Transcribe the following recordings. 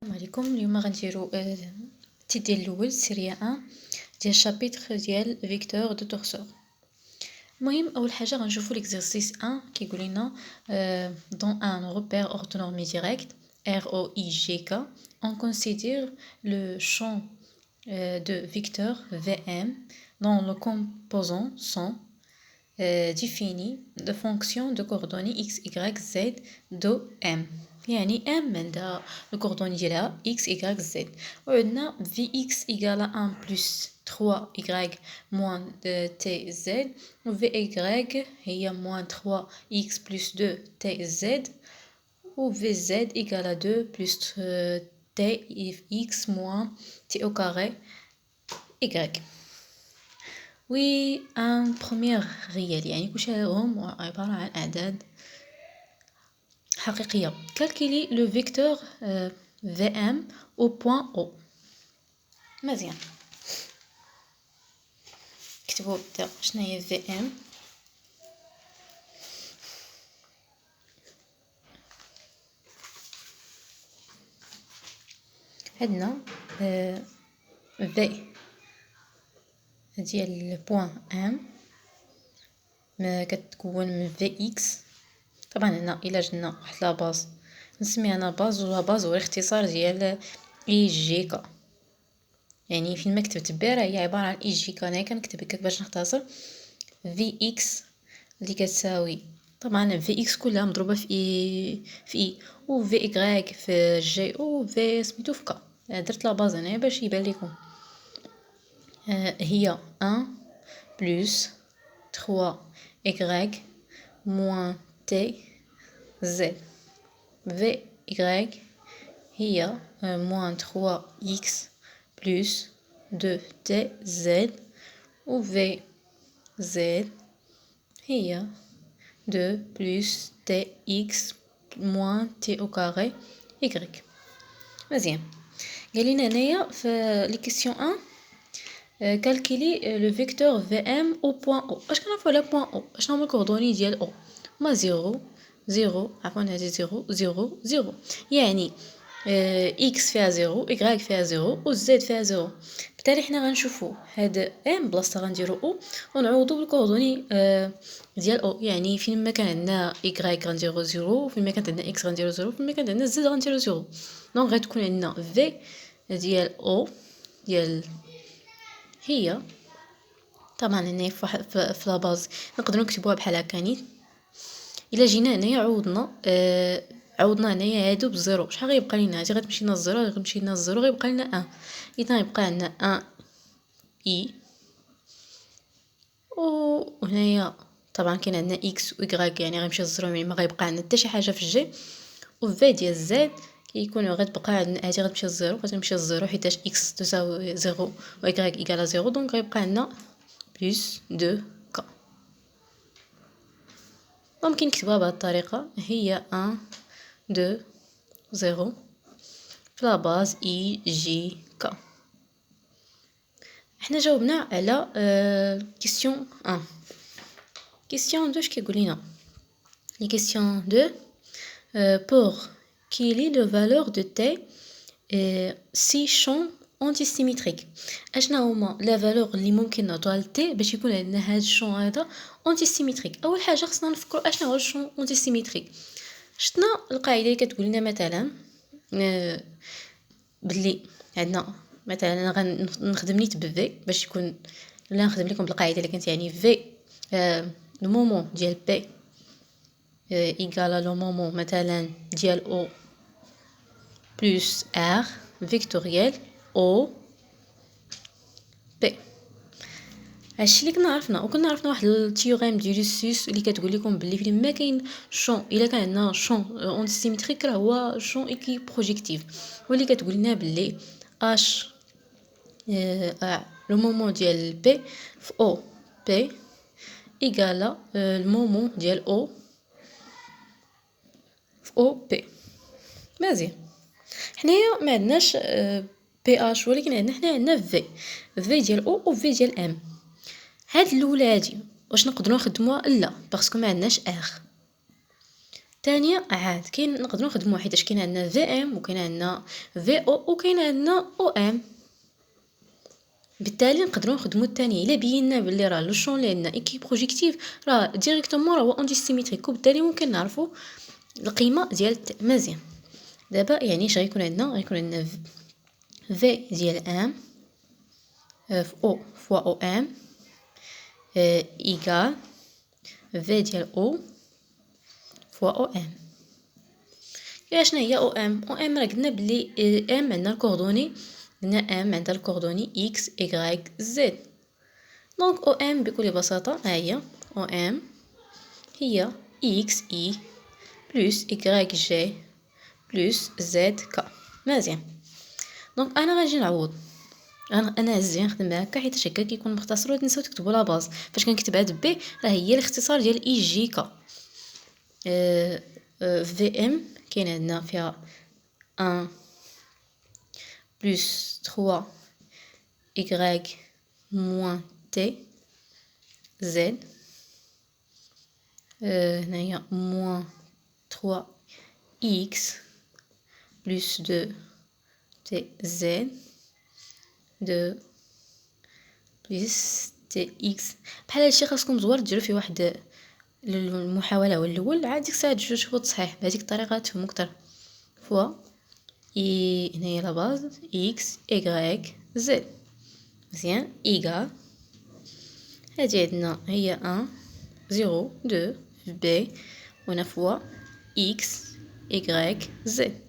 السلام عليكم. اليوم غنديرو التيت ديال الاول سيريا 1 ديال الشابيتر ديال فيكتور دو تورسور. المهم اول حاجه غنشوفو ليكزرسيس 1 كيقول لنا dans un repère orthonormé direct ROIGK on considère le champ de vecteur VM dont le composant sont définis de fonctions de coordonnées x, y, z de m. يعني m عندها الكوردوني ديالها x, y, z وعندنا vx égale à 1 plus 3y moins tz و vy هي moins 3x plus 2tz و vz égale à 2 plus tx moins t au carré y. وي ان بروميير ريال يعني كلشي هم عباره عن اعداد حقيقيه. كالكيلي لو فيكتور في ام او بوين او. مزيان كتبوا شنو هي في ام. عندنا في ديال بوين ام ما كتكون من في اكس. طبعا هنا الا جبنا واحد لا باز نسميها انا باز، ولا باز هو الاختصار ديال اي جي كا. يعني فين ما كتبت بي راه هي عباره عن اي جي كا. انا كنكتب هكاك باش نختصر في اكس اللي كتساوي طبعا في اكس كلها مضروبه في اي و في ايغريك في جي و في سميتو في كا. درت لا باز هنايا باش يبان لكم. هي 1 بلس 3 y moins t z. في y هي moins 3x plus 2tz و في z هي 2 plus tx moins t au carré y. مزيان. قال لنا هنايا في لي كيسيون 1 كالكيلي لو فيكتور في ام او بوين او. اش كنعرفوا على بوين او؟ شنو هما الكوردوني ديال او؟ هما 0 0 عفوا هذه 0 0 0 يعني اكس فيها 0 y فيها 0 و زد فيها 0. بالتالي حنا غنشوفوا هاد ام بلاصه غنديروا او ونعوضوا بالكوردوني ديال او. يعني فين ما كان عندنا y غنديروا 0 فين ما كانت عندنا x غنديروا 0 فين ما كانت عندنا زد غنديروا 0. دونك غتكون عندنا في ديال او ديال هي طبعا هنا في لاباز نقدروا نكتبوها بحال هكا نيت. الا جينا هنايا عوضنا هنايا هادو بزيرو شحال غيبقى لينا؟ هادي غتمشي لنا الزيرو غيمشي لنا الزيرو غيبقى لنا 1. اذا غيبقى عندنا 1 اي وهنايا طبعا كاين عندنا اكس و y يعني غيمشي الزيرو يعني ما غيبقى عندنا حتى شي حاجه في الجي. و في ديال زد كيكون غتبقى عندنا هادي غتمشي الزيرو غتمشي الزيرو حيتاش اكس تساوي 0 و y ايكال 0 دونك غيبقى عندنا بلس 2 ك. ممكن نكتبوها بهذه الطريقه هي 1 2 0 في لا باز اي جي ك. احنا جاوبنا على كيسيون 1. كيسيون 2 كيقول لنا لي كيسيون 2 pour qu'il est le valeur de t si champ antisymétrique. اشنا هما لا فالور اللي ممكن نعطوها لتي باش يكون عندنا هذا الشون هذا انتيسيميتريك. اول حاجه خصنا نفكروا اشنا هو الشون انتيسيميتريك. شفنا القاعده اللي كتقول لنا مثلا باللي عندنا مثلا غنخدم نيت بفي باش يكون لا نخدم لكم بالقاعده اللي كانت يعني في لو مومون ديال بي ايغال لو مومون مثلا ديال او بلس ار فيكتوريال او بي. هادشي اللي كنا عرفنا. وكنا عرفنا واحد التيوريم ديال لوسيوس اللي كتقول لكم باللي فين ما كاين شون الا كان عندنا شون اونتيسيميتريك راه هو شون ايكي بروجيكتيف واللي كتقول لنا باللي اش لو مومون ديال بي في او بي ايغال المومون ديال او في او بي. مزيان. حنايا ما عندناش بي اش ولكن عندنا في ديال او و في ديال ام. هاد الاولى هادي واش نقدروا نخدموها؟ لا باسكو ما عندناش ار. الثانيه عاد كاين نقدروا نخدموا حيتاش كاين عندنا في ام وكاين عندنا في او وكاين عندنا او ام. بالتالي نقدروا نخدموا الثانيه الا بينا بلي راه لو شون اللي عندنا ايكي بروجيكتيف راه ديريكتومون راه هو اونتي سيميتريك، وبالتالي ممكن نعرفوا القيمه ديال مزيان. دابا يعني اش غيكون عندنا؟ غيكون عندنا في ديال ام في او فوا او ام ايكال في ديال او فوا او ام. شنو هي او ام؟ او ام راه قلنا بلي ام عندنا الكوردوني، قلنا ام عندها الكوردوني اكس ايغريك زد. دونك او ام بكل بساطه ها هي او ام هي اكس اي بلس ايغريك جي بلس زد ك. مزيان. دونك انا غنجي نعوض، انا هزي نخدم بها هكا حيت هكا كيكون مختصر وتنساو تكتبوا لا باز. فاش كنكتب هاد بي راه هي الاختصار ديال اي جي كا. في ام كاين عندنا فيها 1 plus 3 y moins t z. هنايا moins 3 x plus 2 t z 2 plus t x. بحال هادشي خاصكم زوار ديروا فيه واحد المحاوله هو الاول، عاد ديك الساعه تجوج تشوفوا التصحيح بهذيك الطريقه تفهموا اكثر. فوا اي هنايا لا باز اكس ايغريك زد. مزيان ايغال هادي عندنا هي 1 0 2 في بي وهنا فوا اكس ايغريك زد.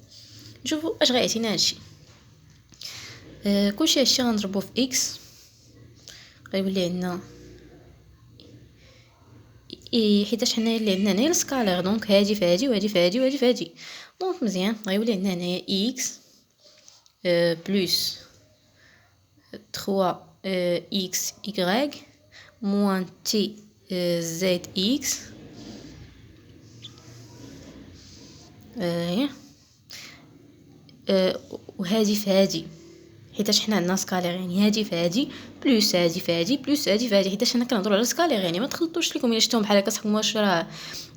نشوفوا اش غيعطينا هادشي. كلشي هادشي غنضربو في اكس غيولي عندنا حيتاش حنايا اللي عندنا هنايا السكالير، دونك هادي في هادي وهادي في هادي وهادي في هادي. دونك مزيان غيولي عندنا هنايا اكس بلس 3 x y moins t z x وهادي في هادي حيتاش حنا عندنا سكالير، يعني هادي في هادي بلس هادي في هادي بلس هادي في هادي، حيتاش حنا كنهضروا على سكالير يعني ما تخلطوش لكم الا شفتوهم بحال هكا تحكموا واش راه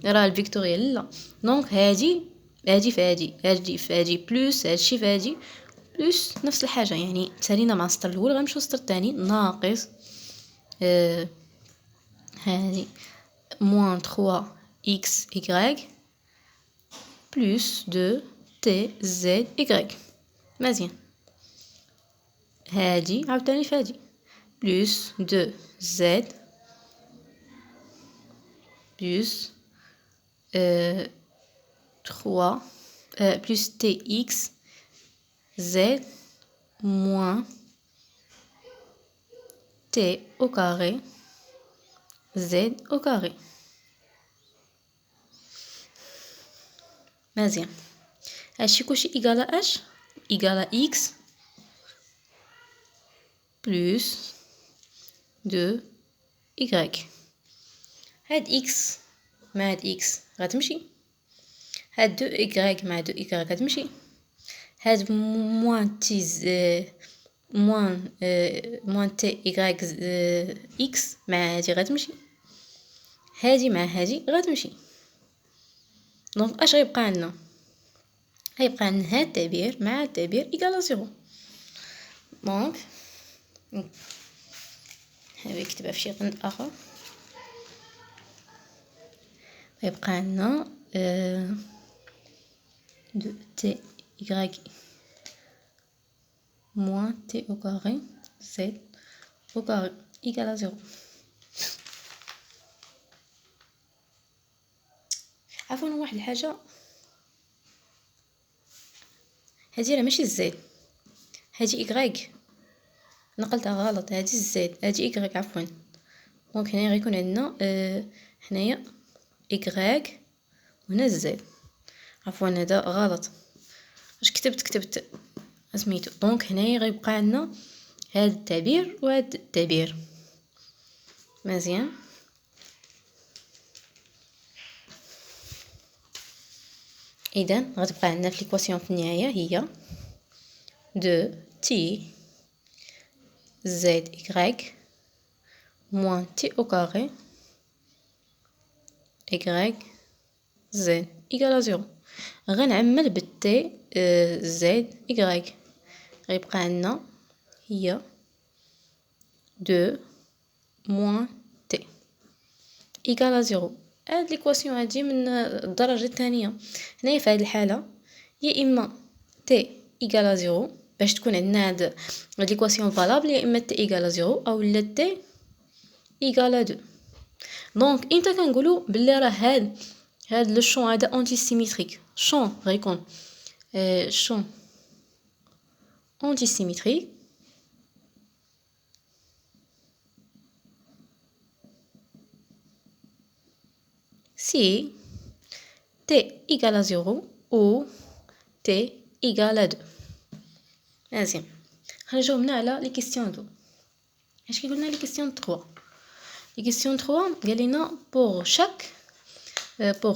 الفيكتوريال لا. دونك هادي في هادي هادي في هادي بلس هادشي في هادي بلس نفس الحاجه، يعني تسالينا مع السطر الاول غنمشيو للسطر الثاني ناقص هادي moins 3 x y plus 2 t z y. مزيان هادي عاوتاني في هادي بلس 2 z بلس 3 plus tx z moins t au carré z au carré. مزيان هادشي كلشي إيكالا اش إيكالا x بلس 2 y. هاد x مع هاد x غتمشي، هاد 2 y مع 2 y غتمشي، هاد موان تي موان تي y x مع هادي غتمشي، هادي مع هادي غتمشي. دونك اش غيبقى عندنا؟ غيبقى عندنا هاد التعبير مع هاد التعبير إيكالا زيرو. دونك هاي نكتبها في شي قند اخر. غيبقى عندنا دو تي y moins t au carré z au carré égale à 0. عفوا واحد الحاجه، هذه راه ماشي زد، هذه ايغريك نقلتها غلط، هذه زد هذه ايغريك عفوا. دونك هنا غيكون عندنا هنايا ايغريك وهنا زد، عفوا هذا غلط اش كتبت سميتو. دونك هنايا غيبقى عندنا هذا التعبير وهذا التعبير. مزيان اذا غتبقى عندنا في ليكواسيون في النهايه هي 2 تي زد ايغريك موان تي او كاري ايغريك زد إيكال زيرو. غنعمل بالتي زد إكغيك، غيبقى عندنا هي دو موان تي إيكال زيرو. هاد ليكواسيون هادي من الدرجة الثانية. هنايا في هاد الحالة يا إما تي إيكال زيرو باش تكون عندنا هاد ليكواسيون فالابل، يا إما تي إيكال زيرو أو لا تي إيكال دو. دونك إمتى كنقولو بلي راه هاد لو شون هذا أونتي سيميتريك؟ شون غيكون شون أونتي سيميتريك si t égale à 0 ou t égale à 2. مزيان، غنجاوب هنا على لي كيسيون دو. اش كيقولنا لي كيسيون 3؟ لي كيسيون 3 قال لنا pour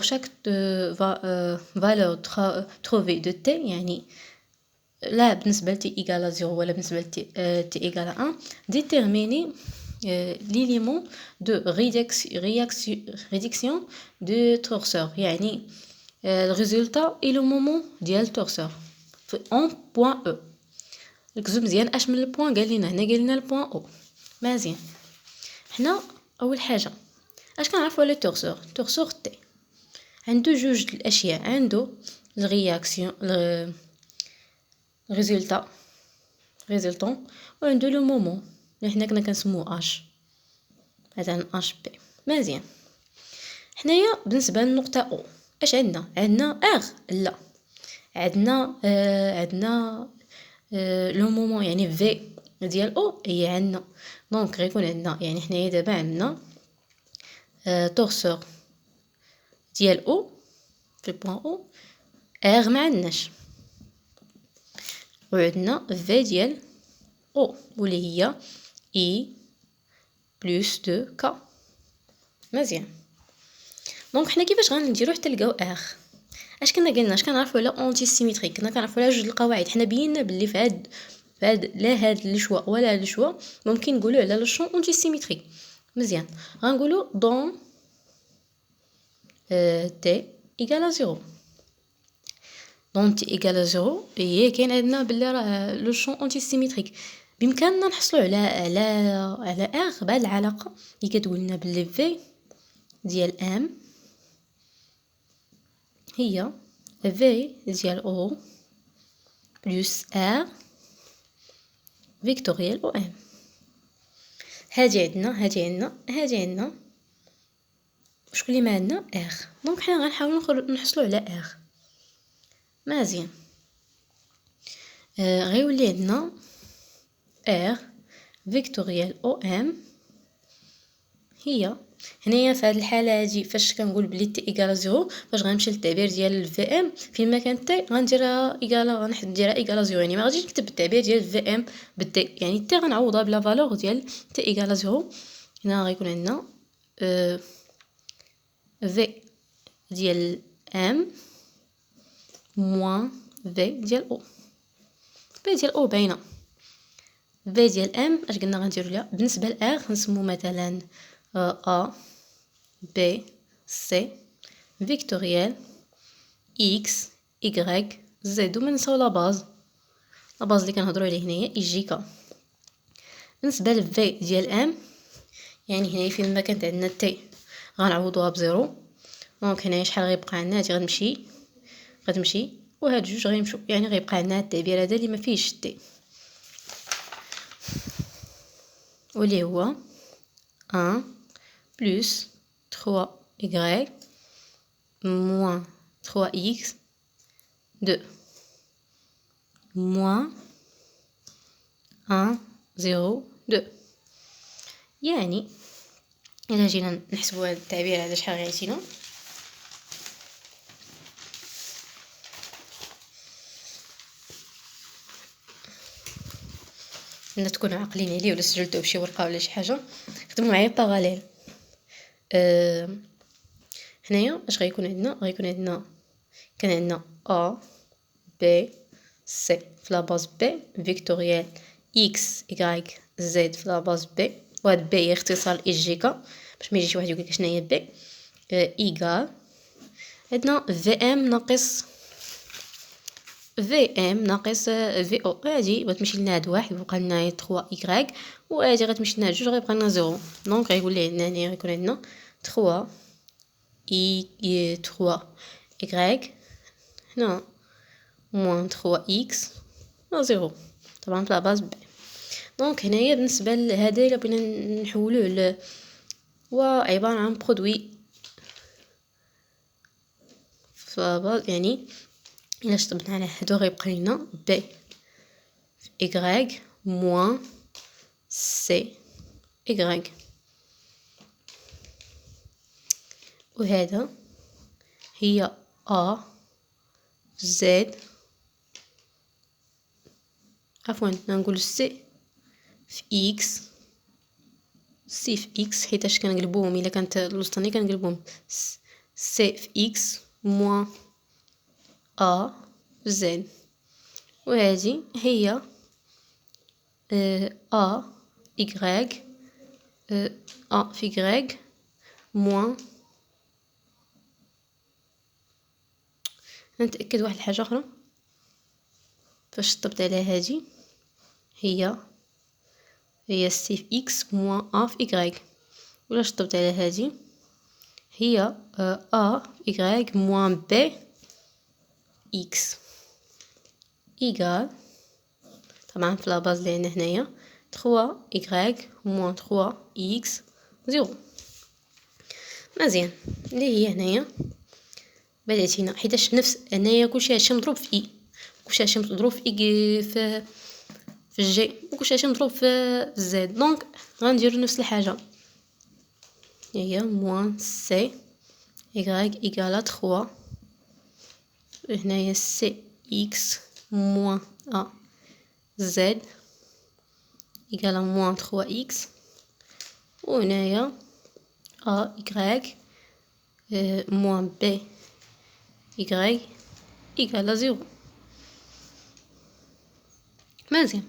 chaque valeur trouvée de t، يعني لا بالنسبه ل t égale à 0 ولا بالنسبه ل t égale à 1 déterminer l'élément de réduction de torseur، يعني الريزولتا et le moment ديال التورسور en point E. ركزوا مزيان اش من البوين قال لنا هنا، قال لنا البوين او. مزيان، حنا اول حاجه اش كنعرفوا على التورسور تي؟ عنده جوج الاشياء، عنده الرياكسيون ريزولطون، وعنده لو مومون اللي حنا كنا كنسموه اش، مثلا اش بي. مزيان، حنايا بالنسبه للنقطه او اش عندنا ار؟ لا، عندنا لو مومون يعني في ديال او هي عندنا. دونك غيكون عندنا يعني حنايا دابا عندنا تورسور ديال او في البوين او، ار ما عندناش، وعندنا في ديال او واللي هي اي بلس دو كا. مزيان، دونك حنا كيفاش غنديرو حتى نلقاو ار؟ اش قلنا اش كنعرفوا على اونتي سيميتريك؟ كنا كنعرفوا على جوج القواعد. حنا بينا باللي في هاد لا هاد الشوا ولا هاد الشوا ممكن نقولوا على لو شون اونتي سيميتريك. مزيان، غنقولوا دون تي ايكال زيرو. دون تي ايكال زيرو هي كاين عندنا باللي راه لو شون اونتي سيميتريك. بامكاننا نحصلوا على ار بهاد العلاقه اللي كتقول لنا باللي في ديال ام هي في ديال او بلس ار فيكتوريال او ام. هادي عندنا شكون اللي ما عندنا؟ ار. دونك حنا غنحاولوا نحصلوا على ار. مزيان، غيولي عندنا ار فيكتوريال او ام هي هنايا في هذه الحاله هذه فاش كنقول بلي تي ايكال زيرو، فاش غنمشي للتعبير ديال الفي ام فيما كان تي غنديرها ايكال، غنديرها ايكال زيرو، يعني ما غاديش نكتب التعبير ديال الفي ام بالتي، يعني تي غنعوضها بلا فالور ديال تي ايكال زيرو. هنا غيكون عندنا في ديال ام موان في ديال او. في ديال او باينه، في ديال ام اش قلنا غنديروا لها بالنسبه لار نسمو مثلا ا بي سي فيكتوريال اكس ايغريك زد، وما نساو لا باز اللي كنهضروا عليه هنايا ايجيكا. بالنسبه لفي ديال ام يعني هنايا فين ما كانت عندنا تي غنعوضوها بزيرو. دونك هنايا شحال غيبقى عندنا؟ هادي غتمشي وهاد جوج غيمشيو، يعني غيبقى عندنا التعبير هذا اللي ما فيهش تي، واللي هو 1 plus 3y moins 3x 2 moins 1 0 2. يعني إلا جينا نحسبوا هذا التعبير هذا شحال غيعطينا؟ إلا تكونوا عاقلين عليه ولا سجلتوه بشي ورقه ولا شي حاجه خدموا معايا باراليل. هنايا اش غيكون عندنا؟ كان عندنا ا بي سي في لا باز بي فيكتوريال اكس ايغريك زد في لا باز بي، وهاد بي هي اختصار ايجيكا باش ما يجي شي واحد يقول لك شنو هي بي، ايغال عندنا في ام ناقص في ام ناقص في او، هادي غتمشي لنا هاد واحد ويبقى لنا 3 y، وهادي غتمشي لنا جوج غيبقى لنا 0. دونك غيقول لي هنايا غيكون عندنا 3 y هنا موان 3 x 0، طبعا في لاباز بي. دونك هنايا بالنسبه لهذا الا بغينا نحولوه هو عباره عن برودوي فباز، يعني الا شطبنا على هادو غيبقى لنا بي y موان سي y، وهذا هي a زد، عفوا نقول سي في اكس، سي في اكس حيتاش كنقلبوهم الا كانت الوسطانيه كنقلبوهم سي في اكس موان ا زد، وهذه هي ا y ا في y موان. نتاكد واحد الحاجه اخرى، فاش طبت على هذه هي سي في اكس موان ا في y، ولا شطبت على هذه هي ا y موان بي اكس ايكال، طبعا في لاباز اللي عندنا هنايا 3 y موان 3 x 0. مزيان، اللي هي هنايا بداتينا حيتاش نفس هنايا كلشي هادشي مضروب في اي، كلشي هادشي مضروب في اي في الجي، وكلشي هادشي مضروب في زد، دونك غنديرو نفس الحاجه، هي موان سي y ايكال 3 هنايا سي اكس موان ا زد ايكال موان 3 اكس، وهنايا ا y موان بي y ايكال 0. مزيان،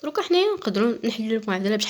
دروكا حنايا نقدروا نحلوا المعادله بشحال